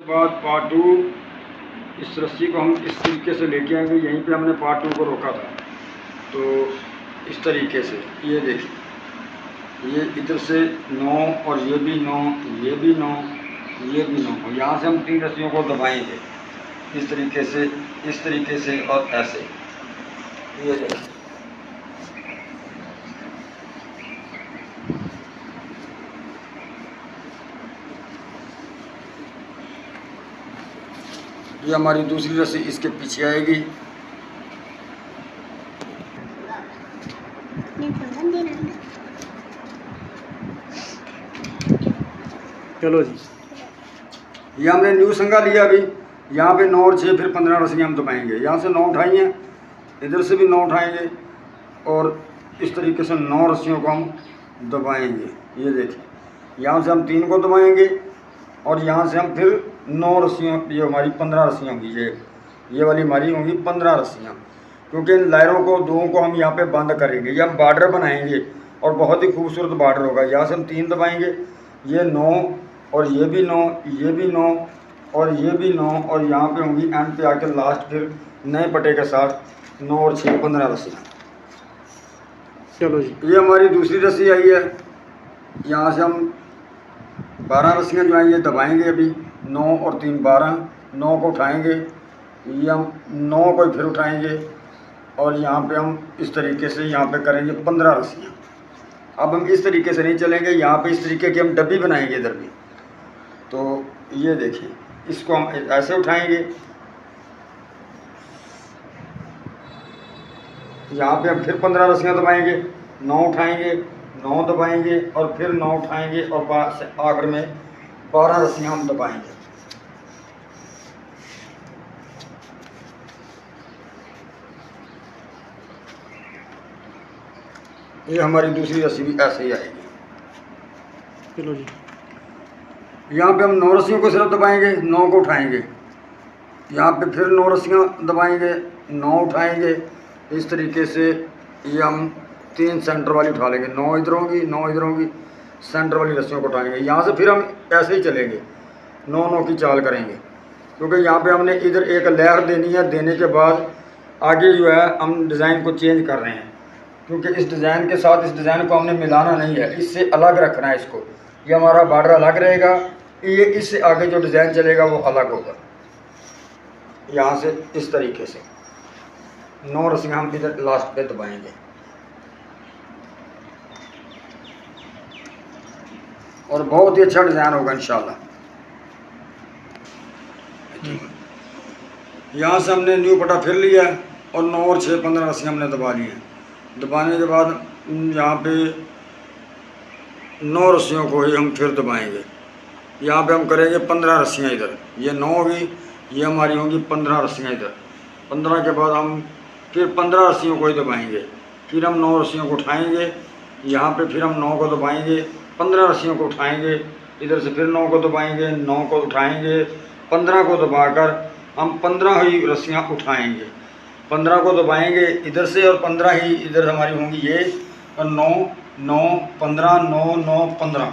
बाद पार्ट 2 इस रस्सी को हम इस तरीके से लेके आएंगे। यहीं पे हमने पार्ट 2 को रोका था, तो इस तरीके से ये देखिए, ये इधर से 9 और ये भी 9, ये भी 9, ये भी 9। यहाँ से हम 3 रस्सियों को दबाएंगे इस तरीके से और ऐसे। ये देखिए, ये हमारी दूसरी रस्सी इसके पीछे आएगी। चलो जी, ये हमने न्यू संगा लिया अभी। यहाँ पे 9 और 6 फिर 15 रस्सियाँ हम दबाएंगे। यहाँ से 9 उठाई हैं, इधर से भी 9 उठाएंगे और इस तरीके से 9 रस्सियों को हम दबाएंगे। ये देखिए, यहाँ से हम 3 को दबाएंगे और यहाँ से हम फिर 9 रस्सियों, ये हमारी 15 रस्सियाँ होंगी। ये वाली हमारी होंगी 15 रस्सियाँ, क्योंकि इन लायरों को 2 को हम यहाँ पे बंद करेंगे। ये हम बार्डर बनाएंगे और बहुत ही खूबसूरत बार्डर होगा। यहाँ से हम 3 दबाएंगे, ये 9 और ये भी 9, ये भी 9 और ये भी 9 और यहाँ पे होंगी एंड पे आके लास्ट फिर नए पटे के साथ 9 और 6 15 रस्सियाँ। चलो जी, ये हमारी दूसरी रस्सी आई है। यहाँ से हम 12 रस्सियाँ जो हैं ये दबाएंगे अभी। 9 और 3 12, 9 को उठाएंगे, ये हम 9 को फिर उठाएंगे और यहाँ पे हम इस तरीके से यहाँ पे करेंगे 15 रस्सियाँ। अब हम इस तरीके से नहीं चलेंगे, यहाँ पे इस तरीके की हम डब्बी बनाएंगे इधर भी। तो ये देखिए, इसको हम ऐसे उठाएंगे, यहाँ पे हम फिर 15 रस्सियाँ दबाएंगे, 9 उठाएंगे, 9 दबाएंगे और फिर 9 उठाएंगे और आखिर में 12 रस्सियाँ हम दबाएंगे। ये हमारी दूसरी रस्सी भी ऐसे ही आएगी। चलो जी, यहाँ पे हम 9 रस्सियों को सिर्फ दबाएंगे, 9 को उठाएंगे, यहाँ पे फिर 9 रस्सियाँ दबाएंगे, 9 उठाएंगे। इस तरीके से ये हम 3 सेंटर वाली उठा लेंगे, 9 इधर होंगी, 9 इधर होंगी, सेंटर वाली रस्सियों को उठाएंगे। यहाँ से फिर हम ऐसे ही चलेंगे, 9-9 की चाल करेंगे, क्योंकि यहाँ पे हमने इधर एक लहर देनी है। देने के बाद आगे जो है हम डिज़ाइन को चेंज कर रहे हैं, क्योंकि इस डिज़ाइन के साथ इस डिज़ाइन को हमने मिलाना नहीं है, इससे अलग रखना है इसको। ये हमारा बार्डर अलग रहेगा, ये इससे आगे जो डिज़ाइन चलेगा वो अलग होगा। यहाँ से इस तरीके से 9 रस्सियाँ हम इधर लास्ट पे दबाएंगे और बहुत ही अच्छा डिज़ाइन होगा इंशाल्लाह। यहाँ से हमने न्यू पटा फिर लिया और 9 और 6 15 रस्सियाँ हमने दबा ली हैं। दबाने के बाद यहाँ पे 9 रस्सियों को ही हम फिर दबाएंगे। यहाँ पे हम करेंगे 15 रस्सियाँ इधर, ये 9 होगी, ये हमारी होंगी 15 रस्सियाँ इधर। 15 के बाद हम फिर 15 रस्सियों को ही दबाएंगे, फिर हम 9 रस्सियों को उठाएंगे, यहाँ पे फिर हम 9 को दबाएंगे, 15 रस्सियों को उठाएंगे, इधर से फिर 9 को दबाएंगे, 9 को उठाएंगे, 15 को दबाकर हम 15 ही रस्सियाँ उठाएंगे, 15 को दबाएंगे इधर से और 15 ही इधर हमारी होंगी ये, और 9 9 15 9 9 15,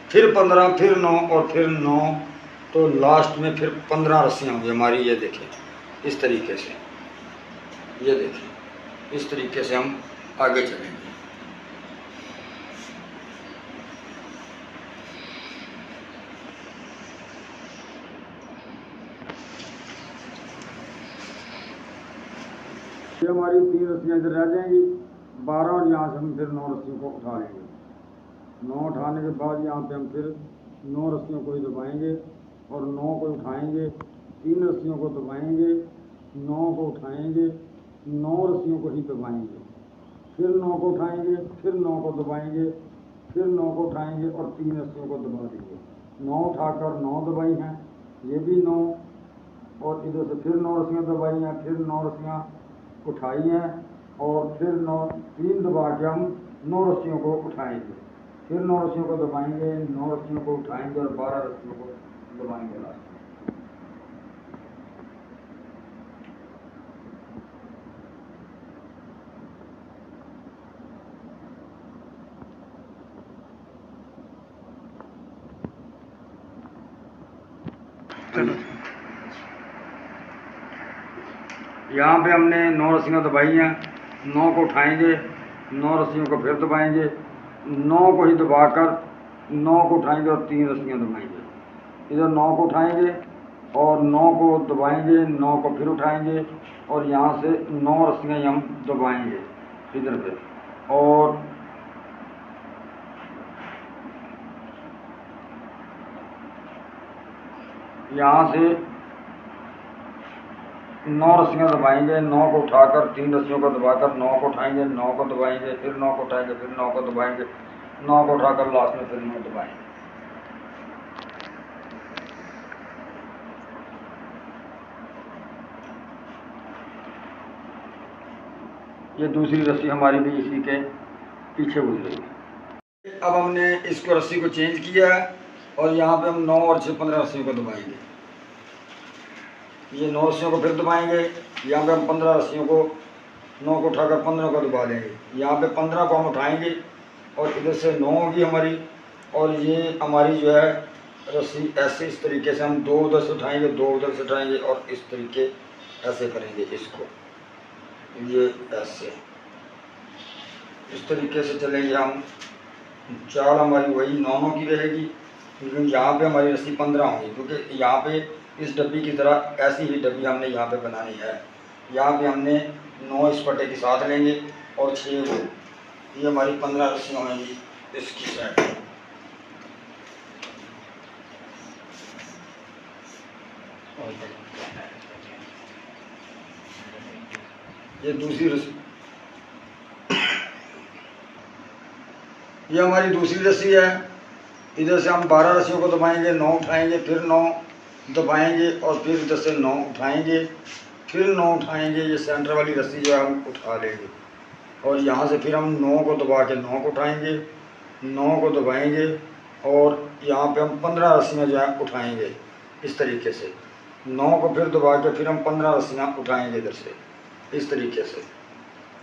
फिर 15 फिर 9 और फिर 9, तो लास्ट में फिर 15 रस्सियाँ होंगी हमारी। ये देखें इस तरीके से, ये देखें इस तरीके से हम आगे चलेंगे। ये हमारी 3 रस्सियाँ इधर रह जाएंगी, 12, और यहाँ से हम फिर 9 रस्सियों को उठा लेंगे। 9 उठाने के बाद यहाँ पे हम फिर 9 रस्सियों को ही दबाएंगे और 9 को उठाएंगे, 3 रस्सियों को दबाएंगे, 9 को उठाएंगे, 9 रस्सियों को ही दबाएंगे, फिर 9 को उठाएंगे, फिर 9 को दबाएंगे, फिर 9 को उठाएंगे और 3 रस्सियों को दबा देंगे। 9 उठाकर 9 दबाई हैं, ये भी 9, और इधर से फिर 9 रस्सियाँ दबाई हैं, फिर 9 रस्सियाँ उठाई हैं और फिर 3 दबा के हम 9 रस्सियों को उठाएंगे, फिर 9 रस्सियों को दबाएंगे, 9 रस्सियों को उठाएंगे और 12 रस्सियों को दबाएंगे लास्ट में। चलो यहाँ पे हमने 9 रस्सियाँ दबाई हैं, 9 को उठाएंगे, 9 रस्सियों को फिर दबाएंगे, 9 को ही दबाकर 9 को उठाएंगे और 3 रस्सियाँ दबाएंगे। इधर 9 को उठाएंगे और 9 को दबाएंगे, 9 को फिर उठाएंगे और यहाँ से 9 रस्सियाँ हम दबाएंगे इधर से, और यहाँ से 9 रस्सियाँ दबाएंगे, 9 को उठाकर 3 रस्सियों को दबाकर 9 को उठाएंगे, 9 को दबाएंगे, फिर 9 को उठाएंगे, फिर 9 को दबाएंगे, 9 को उठाकर लास्ट में फिर 9 दबाएंगे। ये दूसरी रस्सी हमारी भी इसी के पीछे गुजरेगी। अब हमने इसको रस्सी को चेंज किया है और यहाँ पे हम 9 और 6 15 रस्सियों को दबाएंगे। ये 9 रस्सियों को फिर दबाएंगे, यहाँ पे हम 15 रस्सियों को 9 को उठाकर 15 को दबा देंगे। यहाँ पे 15 को हम उठाएंगे और इधर से 9 होगी हमारी, और ये हमारी जो है रस्सी ऐसे इस तरीके से हम 2 उधर से उठाएंगे, 2 उधर से उठाएंगे और इस तरीके ऐसे करेंगे इसको, ये ऐसे इस तरीके से चलेंगे हम। चाल हमारी वही 9 की रहेगी, लेकिन यहाँ पे हमारी रस्सी 15 होगी, क्योंकि यहाँ पे इस डब्बी की तरह ऐसी ही डब्बी हमने यहाँ पे बनानी है। यहाँ पे हमने 9 इस पट्टे के साथ लेंगे और 6 को, ये हमारी 15 रस्सियाँ होंगी इसकी साइड। ये दूसरी रस्सी, ये हमारी दूसरी रस्सी है। इधर से हम 12 रस्सियों को दबाएंगे, 9 उठाएंगे, फिर 9 दबाएंगे और फिर इधर से 9 उठाएंगे, फिर 9 उठाएंगे। ये सेंटर वाली रस्सी जो है हम उठा लेंगे और यहाँ से फिर हम 9 को दबा के 9 को उठाएंगे, 9 को दबाएंगे और यहाँ पे हम 15 रस्सियाँ जो है उठाएंगे इस तरीके से। 9 को फिर दबा के फिर हम 15 रस्सियाँ उठाएंगे इधर से इस तरीके से,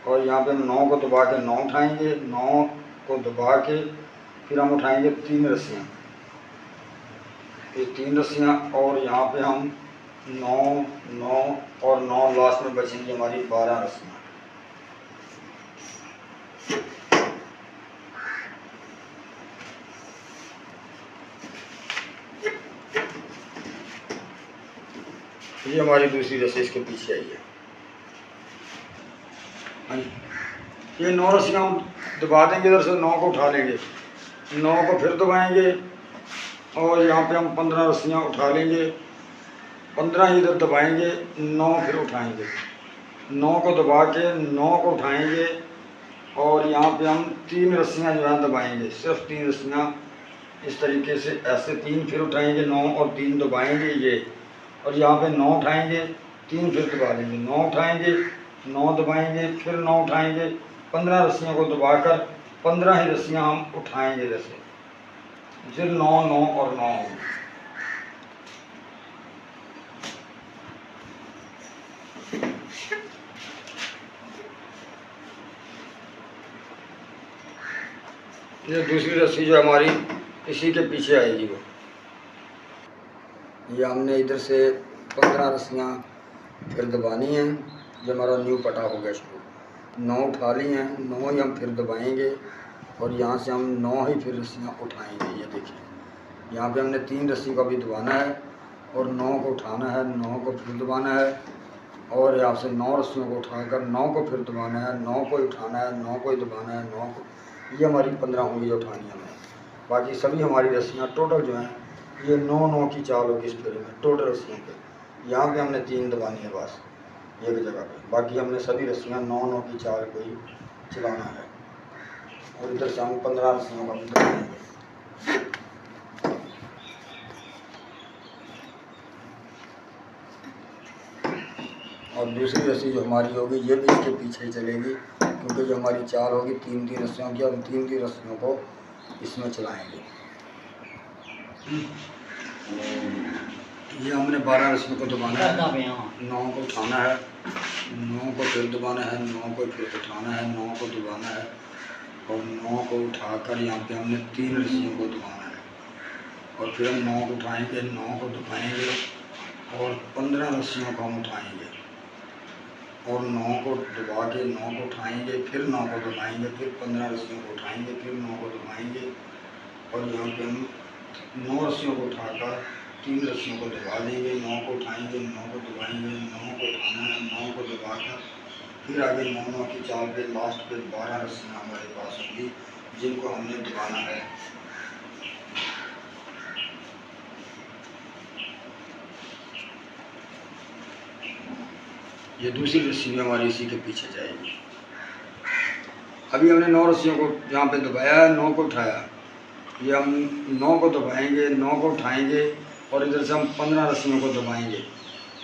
और यहाँ पे हम 9 को दबा के 9 उठाएंगे, 9 को दबा के फिर हम उठाएंगे 3 रस्सियाँ, ये 3 रस्सियाँ, और यहाँ पे हम 9 9 और 9 लास्ट में बचेंगी हमारी 12 रस्सियाँ। ये हमारी दूसरी रस्सी इसके पीछे आई है। हाँ जी, ये 9 रस्सियाँ हम दबा देंगे, इधर से 9 को उठा लेंगे, 9 को फिर दबाएंगे और यहाँ पे हम 15 रस्सियाँ उठा लेंगे, 15 इधर दबाएंगे, 9 फिर उठाएंगे, 9 को दबा के 9 को उठाएंगे और यहाँ पे हम 3 रस्सियाँ जो है दबाएंगे, सिर्फ 3 रस्सियाँ इस तरीके से ऐसे 3 फिर उठाएंगे, 9 और 3 दबाएंगे ये, और यहाँ पे 9 उठाएंगे, 3 फिर दबा लेंगे, 9 उठाएंगे, 9 दबाएंगे, फिर 9 उठाएंगे, 15 रस्सियों को दबाकर 15 ही रस्सियाँ हम उठाएंगे जैसे, फिर 9 9 और 9 होंगे। ये दूसरी रस्सी जो हमारी इसी के पीछे आएगी वो, ये हमने इधर से 15 रस्सियाँ फिर दबानी हैं, जो हमारा न्यू पटा हो गया शुरू। 9 उठा ली हैं, 9 ही हम फिर दबाएंगे और यहाँ से हम 9 ही फिर रस्सियाँ उठाएंगे। ये देखिए यहाँ पे हमने 3 रस्सी का भी दबाना है और 9 को उठाना है, 9 को फिर दबाना है और यहाँ से 9 रस्सियों को उठाकर 9 को फिर दबाना है, 9 को उठाना है, 9 को ही दबाना है, 9 को, ये हमारी 15 होंगी जो उठानी हमें। बाकी सभी हमारी रस्सियाँ टोटल जो हैं ये 9 9 की चाल होगी इस फेरे में टोटल रस्सियों पे। यहाँ पे हमने 3 दबानी है बस एक जगह पे, बाकी हमने सभी रस्सियाँ 9 9 की चाल को ही चलाना है और इधर से हम 15 रस्सियों का भी दबाएंगे। और दूसरी रस्सी जो हमारी होगी ये भी इसके पीछे ही चलेगी, क्योंकि जो हमारी चाल होगी 3 3 रस्सियों की, हम 3 3 रस्सियों को इसमें चलाएंगे। ये हमने 12 रस्सियों को दबाना है, 9 को उठाना है, 9 को फिर दबाना है, 9 को फिर उठाना है, 9 को दबाना है और 9 को उठाकर यहाँ पे हमने 3 रस्सियों को दबाना है और फिर हम 9 को उठाएंगे, 9 को दबाएंगे और 15 रस्सियों को हम उठाएंगे और 9 को दबा के 9 को उठाएंगे, फिर 9 को दबाएंगे, फिर 15 रस्सियों को उठाएंगे, फिर 9 को दबाएंगे और यहाँ पे हम 9 रस्सियों को उठाकर 3 रस्सियों को दबा देंगे, 9 को उठाएंगे, 9 को दबाएंगे, 9 को उठाना है, 9 को दबाकर फिर आगे 9 की चाल पे लास्ट पे 12 रस्सियाँ हमारे पास होंगी जिनको हमने दबाना है। ये दूसरी रस्सी भी हमारी इसी के पीछे जाएगी। अभी हमने 9 रस्सियों को यहाँ पे दबाया, 9 को उठाया, ये हम 9 को दबाएंगे, 9 को उठाएंगे और इधर से हम 15 रस्सियों को दबाएंगे,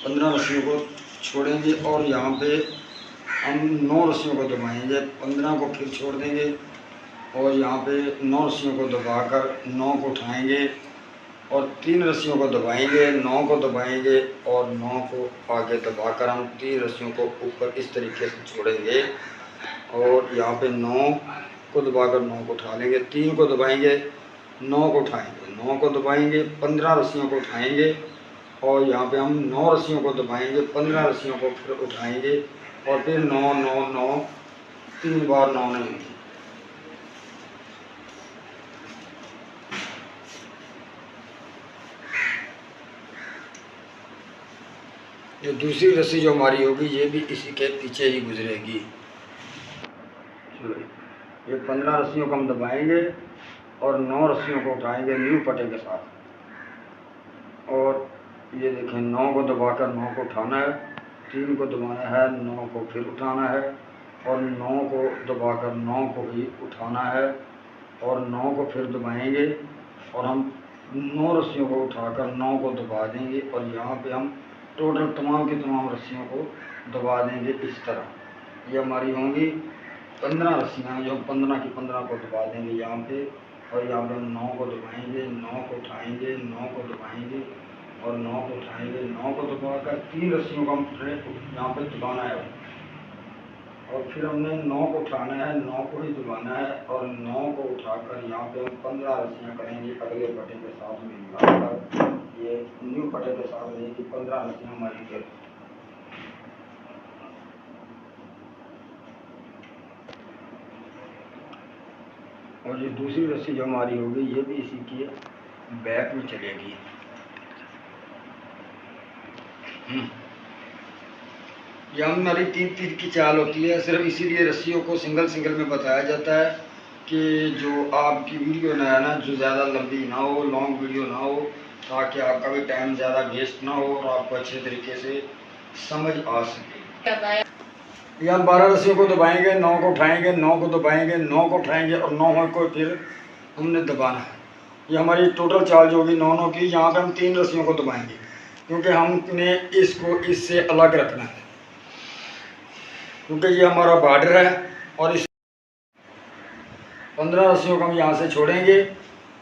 15 रस्सियों को छोड़ेंगे और यहाँ पे हम 9 रस्सियों को दबाएंगे, 15 को फिर छोड़ देंगे और यहाँ पे 9 रस्सियों को दबाकर 9 को उठाएंगे और 3 रस्सियों को दबाएंगे, 9 को दबाएंगे और 9 को आगे दबाकर हम 3 रस्सियों को ऊपर इस तरीके से छोड़ेंगे और यहाँ पे 9 को दबाकर 9 को उठा लेंगे, 3 को दबाएंगे, 9 को उठाएंगे, 9 को दबाएंगे, 15 रस्सियों को उठाएंगे और यहाँ पे हम 9 रस्सियों को दबाएंगे, 15 रस्सियों को फिर उठाएंगे और फिर 9 9 9 3 बार 9 नहीं होंगी। ये दूसरी रस्सी जो हमारी होगी ये भी इसी के पीछे ही गुजरेगी। चलो ये 15 रस्सियों को हम दबाएंगे और 9 रस्सियों को उठाएंगे न्यू पटे के साथ और ये देखें 9 को दबाकर 9 को उठाना है, 3 को दबाना है, 9 को फिर उठाना है और 9 को दबाकर 9 को भी उठाना है और 9 को फिर दबाएंगे और हम 9 रस्सियों को उठाकर 9 को दबा देंगे और यहाँ पे हम टोटल तमाम की तमाम रस्सियों को दबा देंगे इस तरह। ये हमारी होंगी 15 रस्सियाँ जो 15 की 15 को दबा देंगे यहाँ पे और यहाँ पे हम 9 को दबाएंगे, 9 को उठाएंगे, 9 को दबाएंगे और 9 को उठाएंगे, 9 को दबाकर 3 रस्सियों को हम यहाँ पे दबाना है और फिर हमने 9 को उठाना है, 9 को ही दबाना है और 9 को उठाकर यहाँ पे हम 15 रस्सियाँ करेंगे अगले पटे के साथ में मिलाकर, ये न्यू पटे के साथ रहेगी 15 रस्सियाँ हमारी फिर। और ये दूसरी रस्सी जो हमारी होगी ये भी इसी की बैक में चलेगी। यह हमारी 3-3 की चाल होती है, सिर्फ इसीलिए रस्सियों को सिंगल सिंगल में बताया जाता है कि जो आपकी वीडियो ना है ना जो ज़्यादा लंबी ना हो, लॉन्ग वीडियो ना हो, ताकि आपका भी टाइम ज़्यादा वेस्ट ना हो और आपको अच्छे तरीके से समझ आ सके। ये हम 12 रस्सियों को दबाएंगे, 9 को उठाएंगे, 9 को दबाएंगे, 9 को उठाएंगे और 9 को फिर हमने दबाना है। ये हमारी टोटल चाल जो होगी 9 की, यहाँ पे हम 3 रस्सियों को दबाएंगे क्योंकि हमने इसको इससे अलग रखना है क्योंकि ये हमारा बॉर्डर है और इस 15 रस्सियों को हम यहाँ से छोड़ेंगे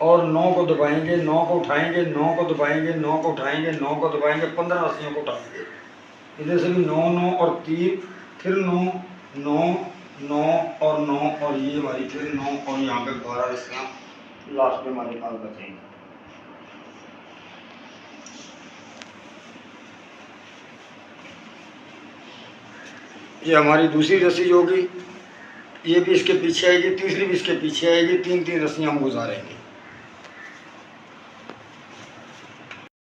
और 9 को दबाएंगे, 9 को उठाएंगे, 9 को दबाएंगे, 9 को उठाएंगे, 9 को दबाएंगे, 15 रस्सियों को उठाएंगे, इधर से भी 9 9 और 3 फिर 9 9 9 और 9 और ये हमारी फिर 9 और यहाँ पे 12 रस्सियाँ लास्ट में हमारे पास बचेंगी। ये हमारी दूसरी रस्सी जो होगी ये भी इसके पीछे आएगी, तीसरी भी इसके पीछे आएगी, 3-3 रस्सियाँ हम गुजारेंगे।